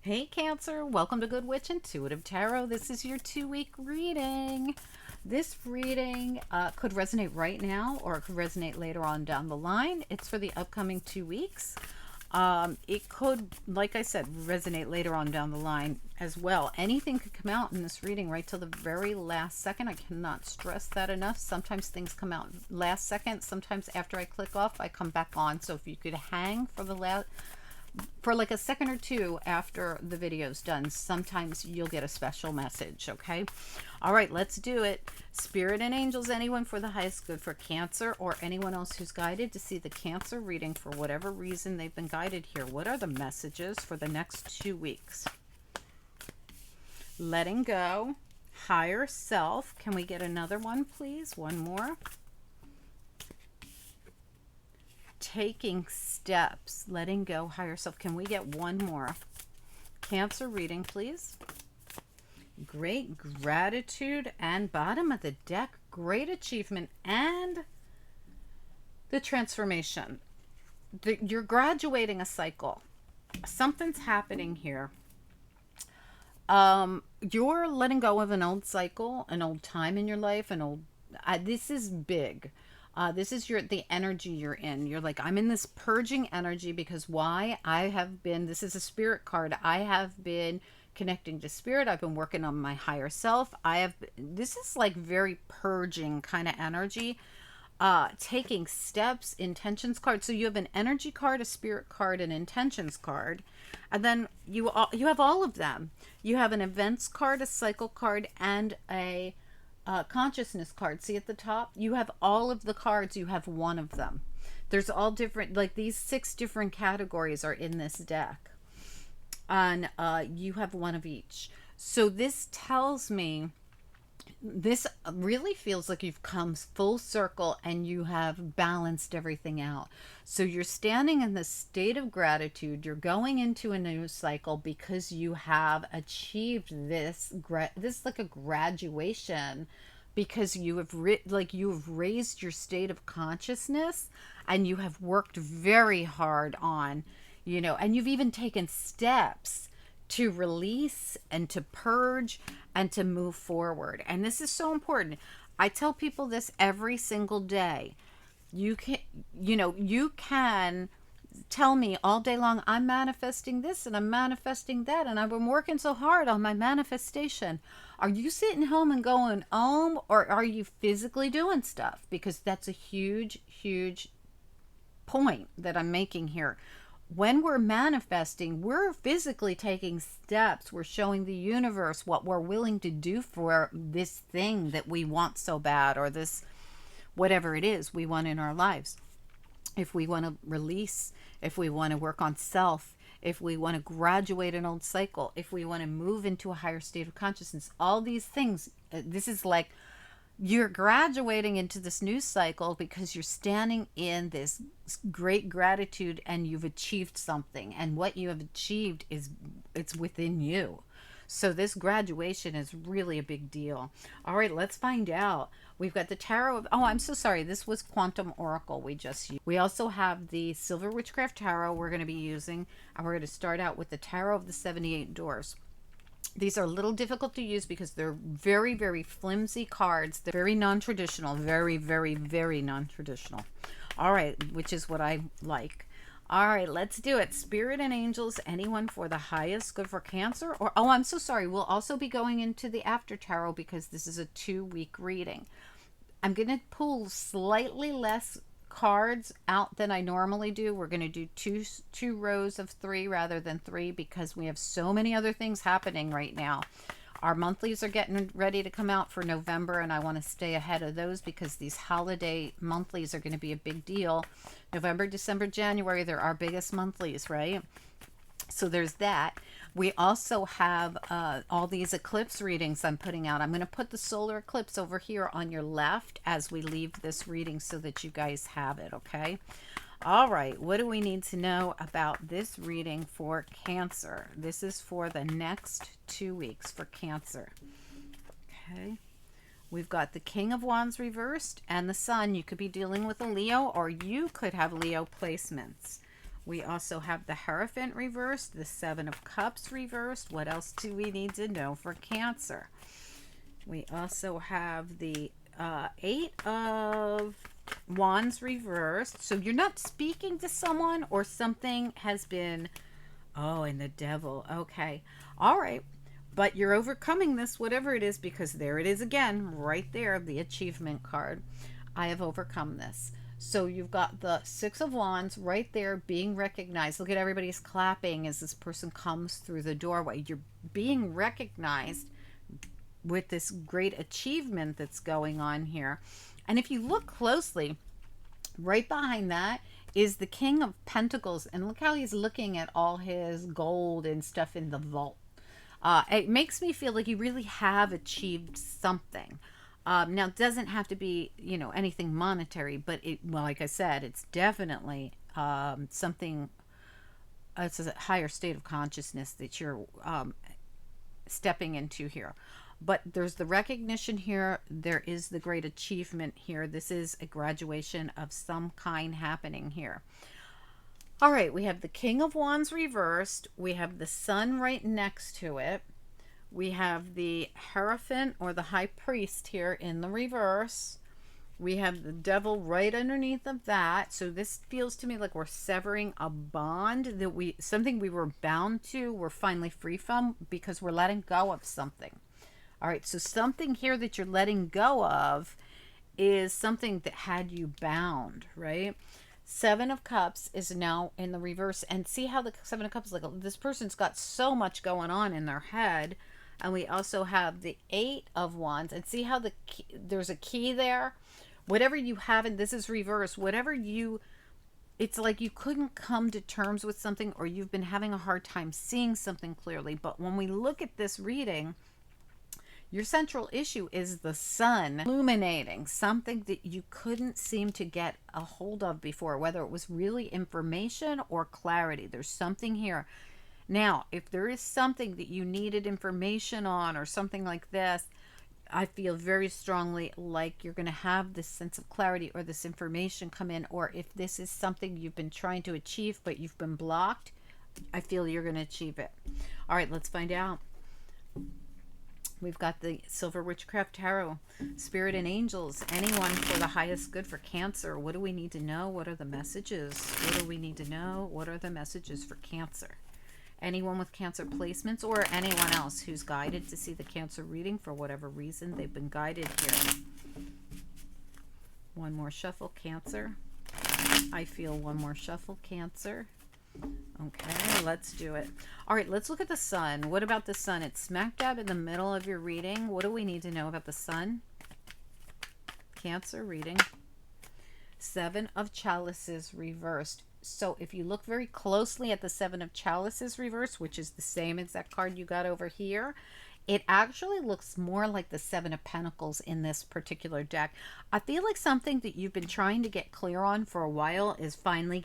Hey Cancer, welcome to Good Witch Intuitive Tarot. This is your 2-week reading. This reading could resonate right now or it could resonate later on down the line. It's for the upcoming 2 weeks. It could, like I said, resonate later on down the line as well. Anything could come out in this reading right till the very last second. I cannot stress that enough. Sometimes things come out last second. Sometimes after I click off, I come back on. So if you could hang for the last for like a second or two after the video's done, sometimes you'll get a special message. Okay, all right, let's do it. Spirit and angels, anyone for the highest good for Cancer, or anyone else who's guided to see the Cancer reading for whatever reason they've been guided here. What are the messages for the next 2 weeks? Letting go, higher self. Can we get another one, please? One more. Taking steps, letting go, higher self. Can we get one more? Cancer reading, please. Great gratitude, and bottom of the deck, great achievement and the transformation. You're graduating a cycle. Something's happening here. You're letting go of an old cycle, an old time in your life, an old this is big. This is the energy you're in. You're like, I'm in this purging energy because why? I have been, this is a spirit card. I have been connecting to spirit. I've been working on my higher self. This is like very purging kind of energy. Taking steps, intentions card. So you have an energy card, a spirit card, an intentions card. And then you have all of them. You have an events card, a cycle card, and a consciousness card. See at the top? You have all of the cards. You have one of them. There's all different, like these 6 different categories are in this deck. And you have one of each. So this tells me, this really feels like you've come full circle and you have balanced everything out. So you're standing in this state of gratitude. You're going into a new cycle because you have achieved this like a graduation, because you have you have raised your state of consciousness and you have worked very hard on, and you've even taken steps to release and to purge and to move forward. And this is so important. I tell people this every single day. You can tell me all day long, I'm manifesting this and I'm manifesting that and I've been working so hard on my manifestation. Are you sitting home and going, or are you physically doing stuff? Because that's a huge, huge point that I'm making here. When we're manifesting, we're physically taking steps. We're showing the universe what we're willing to do for this thing that we want so bad, or this, whatever it is we want in our lives. If we want to release, if we want to work on self, if we want to graduate an old cycle, if we want to move into a higher state of consciousness, all these things, this is like you're graduating into this new cycle because you're standing in this great gratitude and you've achieved something, and what you have achieved it's within you. So this graduation is really a big deal. All right, let's find out. We've got the tarot of, I'm so sorry, this was Quantum Oracle we just used. We also have the Silver Witchcraft Tarot we're going to be using, and we're going to start out with the Tarot of the 78 Doors. These are a little difficult to use because they're very, very flimsy cards. They're very non-traditional, very, very, very non-traditional. All right, which is what I like. All right, let's do it. Spirit and angels, anyone for the highest good for Cancer? Or, I'm so sorry. We'll also be going into the after tarot because this is a 2-week reading. I'm going to pull slightly less cards out than I normally do. We're going to do two rows of 3 rather than 3 because we have so many other things happening right now. Our monthlies are getting ready to come out for November, and I want to stay ahead of those because these holiday monthlies are going to be a big deal. November, December, January, they're our biggest monthlies, right? So there's that. We also have all these eclipse readings I'm putting out. I'm going to put the solar eclipse over here on your left as we leave this reading so that you guys have it, okay? All right, what do we need to know about this reading for Cancer? This is for the next 2 weeks for Cancer. Okay. We've got the King of Wands reversed and the Sun. You could be dealing with a Leo, or you could have Leo placements. We also have the Hierophant reversed, the Seven of Cups reversed. What else do we need to know for Cancer? We also have the Eight of Wands reversed. So you're not speaking to someone, or something has been, oh, and the Devil. Okay. All right. But you're overcoming this, whatever it is, because there it is again, right there, the achievement card. I have overcome this. So you've got the Six of Wands right there being recognized. Look at everybody's clapping as this person comes through the doorway. You're being recognized with this great achievement that's going on here. And if you look closely, right behind that is the King of Pentacles. And look how he's looking at all his gold and stuff in the vault. It makes me feel like you really have achieved something. Now, it doesn't have to be, anything monetary, but well, like I said, it's definitely something. It's a higher state of consciousness that you're stepping into here. But there's the recognition here. There is the great achievement here. This is a graduation of some kind happening here. All right, we have the King of Wands reversed. We have the Sun right next to it. We have the Hierophant or the High Priest here in the reverse. We have the Devil right underneath of that. So this feels to me like we're severing a bond that something we were bound to, we're finally free from, because we're letting go of something. All right, so something here that you're letting go of is something that had you bound, right? Seven of Cups is now in the reverse. And see how the Seven of Cups, like, this person's got so much going on in their head. And we also have the Eight of Wands. And see how there's a key there? Whatever you have, and this is reverse, it's like you couldn't come to terms with something, or you've been having a hard time seeing something clearly. But when we look at this reading, your central issue is the Sun illuminating something that you couldn't seem to get a hold of before, whether it was really information or clarity. There's something here. Now, if there is something that you needed information on or something like this, I feel very strongly like you're going to have this sense of clarity or this information come in. Or if this is something you've been trying to achieve but you've been blocked, I feel you're going to achieve it. All right, let's find out. We've got the Silver Witchcraft Tarot, Spirit and Angels, anyone for the highest good for Cancer. What do we need to know? What are the messages? What do we need to know? What are the messages for Cancer? Anyone with Cancer placements, or anyone else who's guided to see the Cancer reading for whatever reason, they've been guided here. One more shuffle, Cancer. I feel one more shuffle, Cancer. Okay, let's do it. All right, let's look at the Sun. What about the Sun? It's smack dab in the middle of your reading. What do we need to know about the Sun? Cancer reading. Seven of Chalices reversed. So if you look very closely at the Seven of Chalices reversed, which is the same exact card you got over here, it actually looks more like the Seven of Pentacles in this particular deck. I feel like something that you've been trying to get clear on for a while is finally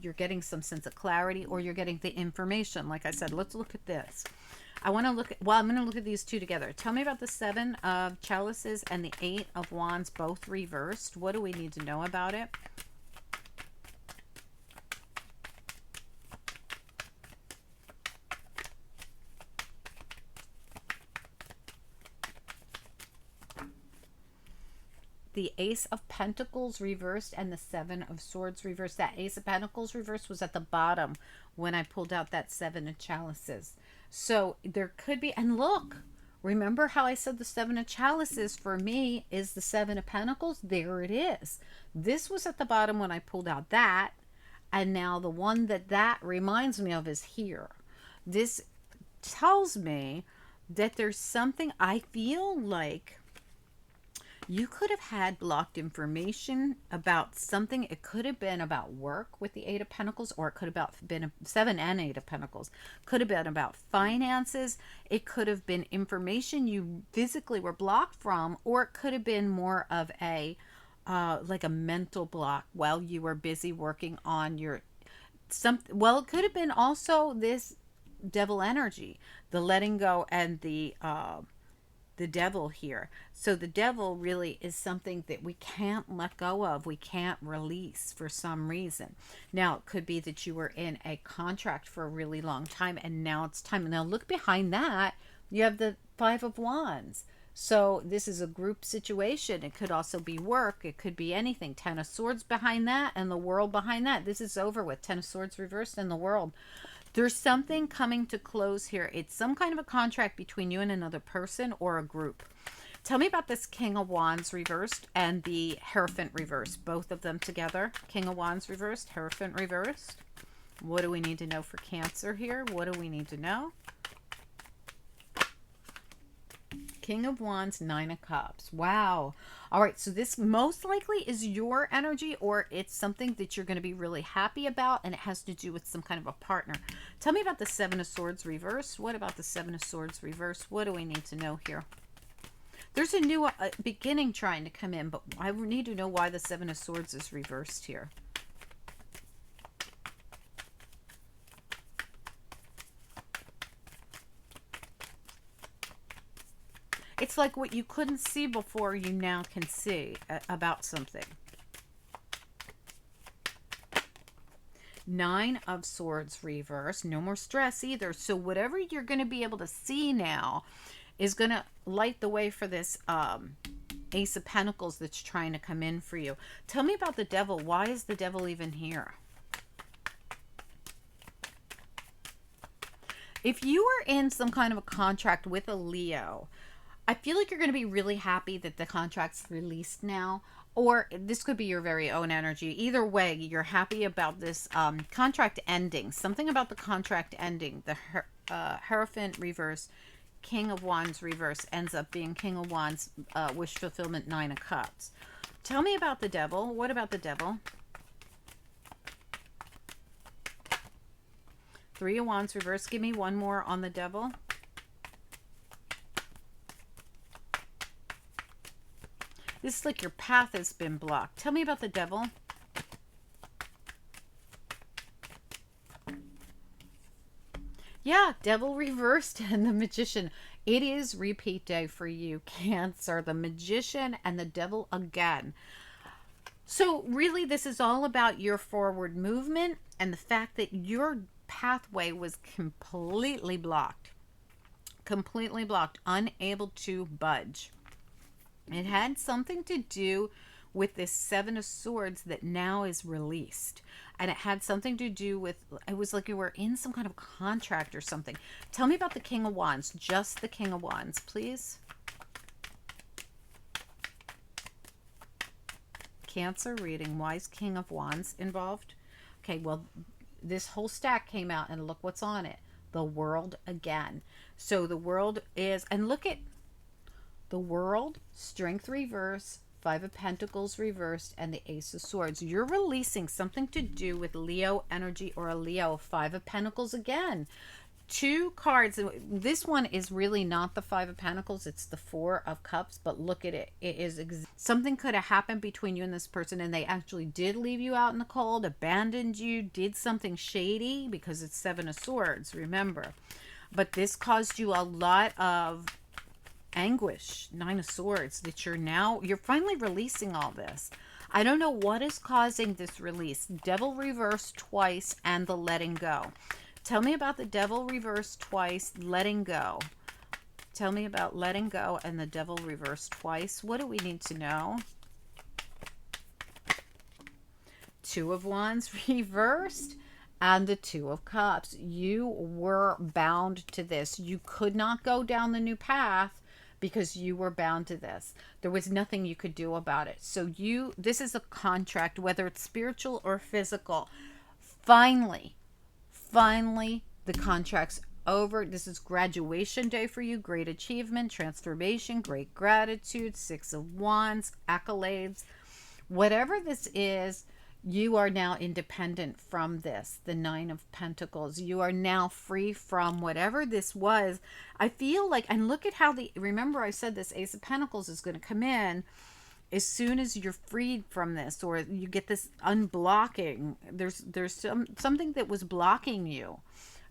you're getting some sense of clarity, or you're getting the information. Like I said, let's look at this. I'm going to look at these two together. Tell me about the Seven of Chalices and the Eight of Wands, both reversed. What do we need to know about it? The Ace of Pentacles reversed and the Seven of Swords reversed. That Ace of Pentacles reversed was at the bottom when I pulled out that Seven of Chalices. So there could be, and look, remember how I said the Seven of Chalices for me is the Seven of Pentacles? There it is. This was at the bottom when I pulled out that, and now the one that reminds me of is here. This tells me that there's something, I feel like you could have had blocked information about something. It could have been about work with the Eight of Pentacles, or it could have been Seven and Eight of Pentacles. Could have been about finances. It could have been information you physically were blocked from, or it could have been more of a like a mental block while you were busy working on your well, it could have been also this Devil energy, the letting go and the the devil here. So the devil really is something that we can't let go of. We can't release for some reason. Now, it could be that you were in a contract for a really long time and now it's time. Now, look behind that. You have the Five of Wands. So this is a group situation. It could also be work. It could be anything. Ten of Swords behind that and the World behind that. This is over with. Ten of Swords reversed and the World. There's something coming to close here. It's some kind of a contract between you and another person or a group. Tell me about this King of Wands reversed and the Hierophant reversed. Both of them together. King of Wands reversed, Hierophant reversed. What do we need to know for Cancer here? What do we need to know? King of Wands, Nine of Cups. Wow. All right, so this most likely is your energy, or it's something that you're going to be really happy about, and it has to do with some kind of a partner. Tell me about the Seven of Swords reversed. What about the Seven of Swords reversed? What do we need to know here? There's a new beginning trying to come in, but I need to know why the Seven of Swords is reversed here. It's like what you couldn't see before, you now can see about something. Nine of Swords reversed. No more stress either. So whatever you're going to be able to see now is going to light the way for this Ace of Pentacles that's trying to come in for you. Tell me about the devil. Why is the devil even here? If you are in some kind of a contract with a Leo, I feel like you're going to be really happy that the contract's released now, or this could be your very own energy. Either way, you're happy about this contract ending. Something about the contract ending. The Hierophant reverse, King of Wands reverse ends up being King of Wands, wish fulfillment, Nine of Cups. Tell me about the devil. What about the devil? Three of Wands reverse. Give me one more on the devil. This is like your path has been blocked. Tell me about the devil. Yeah, devil reversed and the magician. It is repeat day for you, Cancer. The magician and the devil again. So really, this is all about your forward movement and the fact that your pathway was completely blocked. Completely blocked. Unable to budge. It had something to do with this Seven of Swords that now is released. And it had something to do with, it was like you were in some kind of contract or something. Tell me about the King of Wands. Just the King of Wands, please. Cancer reading. Why is King of Wands involved? Okay, well, this whole stack came out and look what's on it. The World again. So the World is, and look at the World, Strength reverse, Five of Pentacles reversed, and the Ace of Swords. You're releasing something to do with Leo energy or a Leo. Five of Pentacles again. Two cards. This one is really not the Five of Pentacles. It's the Four of Cups. But look at it. It is something could have happened between you and this person, and they actually did leave you out in the cold, abandoned you, did something shady, because it's Seven of Swords, remember. But this caused you a lot of anguish. Nine of Swords, that you're finally releasing all this. I don't know what is causing this release. Devil reversed twice and the letting go. Tell me about the devil reversed twice, letting go. Tell me about letting go and the devil reversed twice. What do we need to know? Two of Wands reversed and the Two of Cups. You were bound to this. You could not go down the new path because you were bound to this. There was nothing you could do about it. So this is a contract, whether it's spiritual or physical. Finally, the contract's over. This is graduation day for you. Great achievement, transformation, great gratitude, Six of Wands, accolades. Whatever this is, you are now independent from this. The Nine of Pentacles. You are now free from whatever this was. I feel like, and look at how remember I said this Ace of Pentacles is going to come in as soon as you're freed from this, or you get this unblocking. There's something that was blocking you.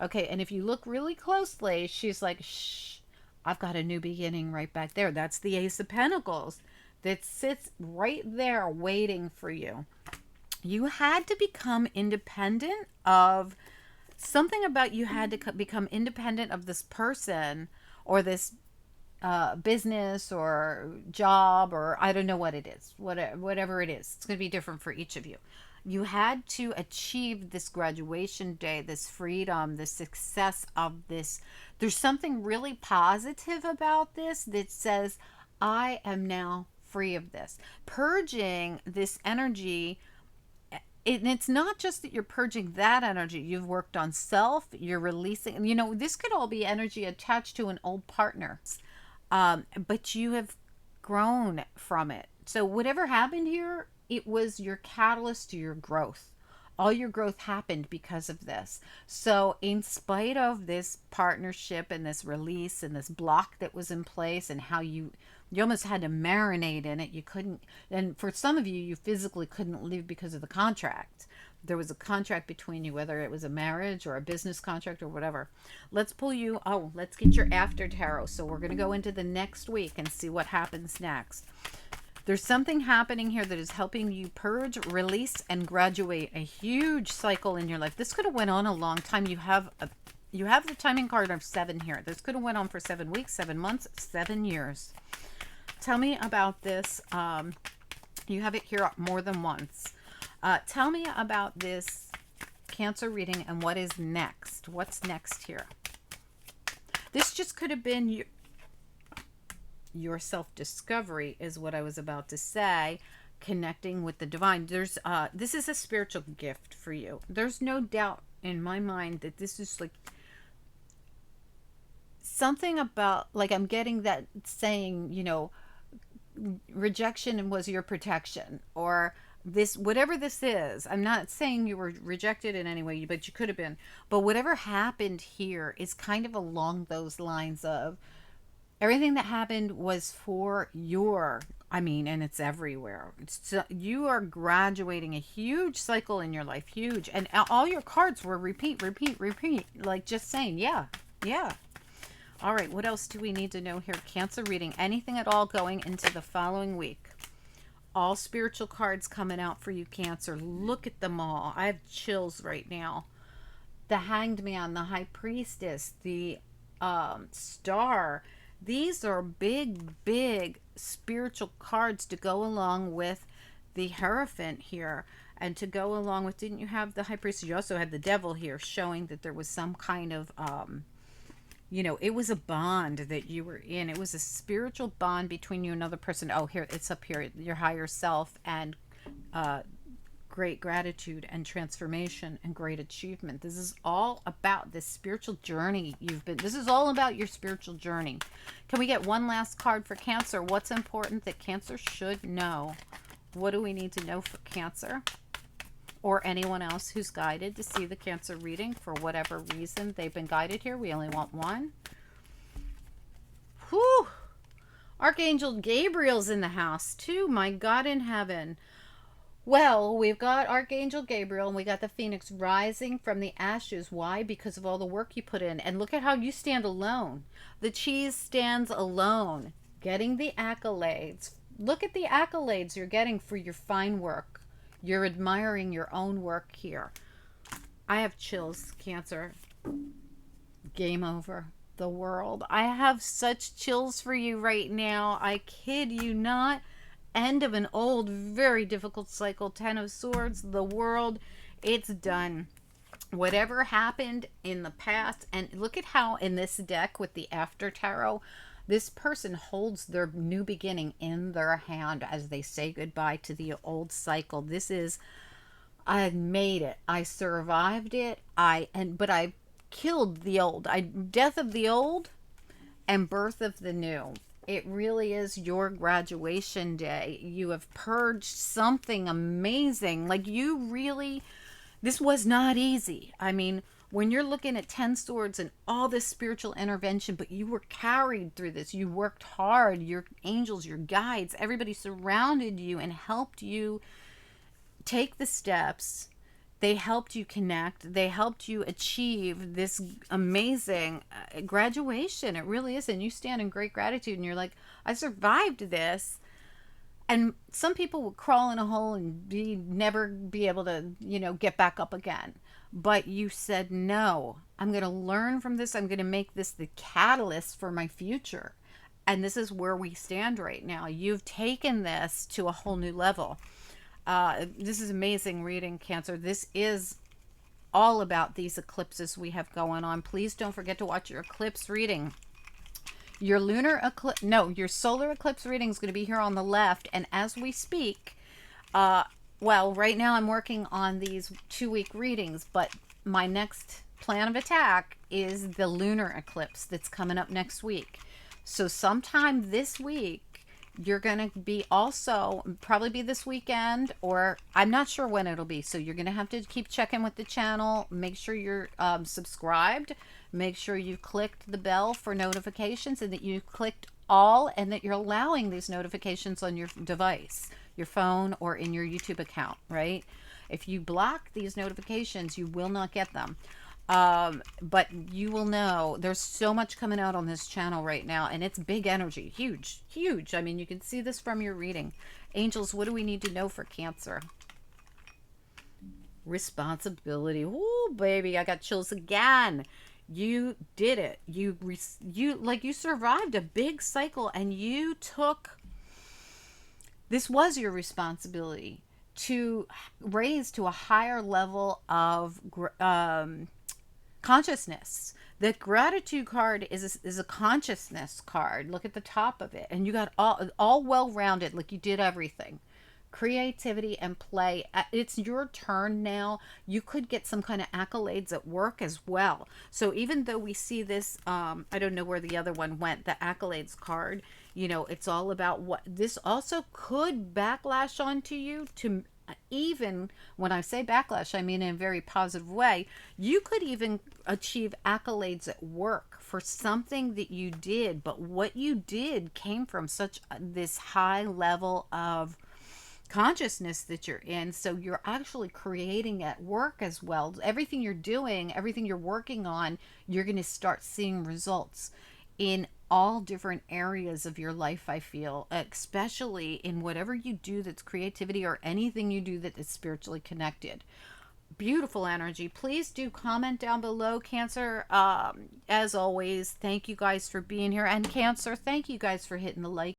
Okay, and if you look really closely, she's like, shh, I've got a new beginning right back there. That's the Ace of Pentacles that sits right there waiting for you. You had to become independent of something about you had to become independent of this person or this business or job, or I don't know what it is, whatever it is. It's going to be different for each of you. You had to achieve this graduation day, this freedom, the success of this. There's something really positive about this that says, I am now free of this. Purging this energy, and it's not just that you're purging that energy. You've worked on self, you're releasing, this could all be energy attached to an old partner. But you have grown from it. So whatever happened here, it was your catalyst to your growth. All your growth happened because of this. So in spite of this partnership and this release and this block that was in place, and how you almost had to marinate in it, you couldn't, and for some of you, you physically couldn't leave because of the contract. There was a contract between you, whether it was a marriage or a business contract or whatever. Let's pull you. Oh, let's get your after tarot. So we're going to go into the next week and see what happens next. There's something happening here that is helping you purge, release, and graduate a huge cycle in your life. This could have went on a long time. You have the timing card of 7 here. This could have went on for 7 weeks, 7 months, 7 years. Tell me about this. You have it here more than once. Tell me about this Cancer reading and what is next. What's next here? This just could have been your self-discovery, is what I was about to say, connecting with the divine. This is a spiritual gift for you. There's no doubt in my mind that this is like something about, like, I'm getting that saying, rejection was your protection, or this, whatever this is. I'm not saying you were rejected in any way, but you could have been. But whatever happened here is kind of along those lines of everything that happened was for your, and it's everywhere. You are graduating a huge cycle in your life, huge. And all your cards were repeat, like just saying, yeah. All right, what else do we need to know here? Cancer reading, anything at all going into the following week. All spiritual cards coming out for you, Cancer. Look at them all. I have chills right now. The Hanged Man, the High Priestess, the Star. These are big spiritual cards to go along with the Hierophant here. And to go along with, didn't you have the High Priestess? You also had the Devil here, showing that there was some kind of it was a bond that you were in. It was a spiritual bond between you and another person. Oh, here, it's up here. Your higher self, and great gratitude and transformation and great achievement. This is all about this spiritual journey this is all about your spiritual journey. Can we get one last card for Cancer? What's important that Cancer should know? What do we need to know for Cancer? Or anyone else who's guided to see the Cancer reading for whatever reason they've been guided here. We only want one. Whew. Archangel Gabriel's in the house too. My God in heaven. Well, we've got Archangel Gabriel and we got the Phoenix rising from the ashes. Why? Because of all the work you put in. And look at how you stand alone. The cheese stands alone, getting the accolades. Look at the accolades you're getting for your fine work. You're admiring your own work here. I have chills, Cancer. Game over. The world. I have such chills for you right now. I kid you not. End of an old, very difficult cycle. 10 of Swords. The world. It's done. Whatever happened in the past. And look at how in this deck with the After Tarot, this person holds their new beginning in their hand as they say goodbye to the old cycle. This is, I made it. I survived it. But I killed the old. Death of the old and birth of the new. It really is your graduation day. You have purged something amazing. Like this was not easy. When you're looking at 10 swords and all this spiritual intervention, but you were carried through this. You worked hard. Your angels, your guides, everybody surrounded you and helped you take the steps They helped you connect. They helped you achieve this amazing graduation. It really is. And you stand in great gratitude and you're like, I survived this. And some people would crawl in a hole and never be able to, get back up again. But you said, no, I'm going to learn from this. I'm going to make this the catalyst for my future. And this is where we stand right now. You've taken this to a whole new level. This is amazing reading, Cancer. This is all about these eclipses we have going on. Please don't forget to watch your eclipse reading. Your your solar eclipse reading is going to be here on the left. And as we speak, well, right now I'm working on these 2-week readings, but my next plan of attack is the lunar eclipse that's coming up next week. So sometime this week, you're going to be also probably be this weekend, or I'm not sure when it'll be. So you're going to have to keep checking with the channel. Make sure you're subscribed. Make sure you clicked the bell for notifications and that you clicked all and that you're allowing these notifications on your device, your phone, or in your YouTube account, right? If you block these notifications, you will not get them. But you will know there's so much coming out on this channel right now, and it's big energy, huge, huge. I mean, you can see this from your reading. Angels, what do we need to know for Cancer? Responsibility. Ooh, baby, I got chills again. You did it. You survived a big cycle, and you took, this was your responsibility to raise to a higher level of consciousness. The gratitude card is a consciousness card. Look at the top of it, and you got all well-rounded, like you did everything. Creativity and play. It's your turn now. You could get some kind of accolades at work as well. So even though we see this, I don't know where the other one went, the accolades card, it's all about what this also could backlash onto you. To even when I say backlash, I mean in a very positive way. You could even achieve accolades at work for something that you did, but what you did came from such this high level of consciousness that you're in. So you're actually creating at work as well. Everything you're doing, everything you're working on, you're going to start seeing results in all different areas of your life, I feel, especially in whatever you do that's creativity or anything you do that is spiritually connected. Beautiful energy. Please do comment down below, Cancer. As always, thank you guys for being here. And Cancer, thank you guys for hitting the like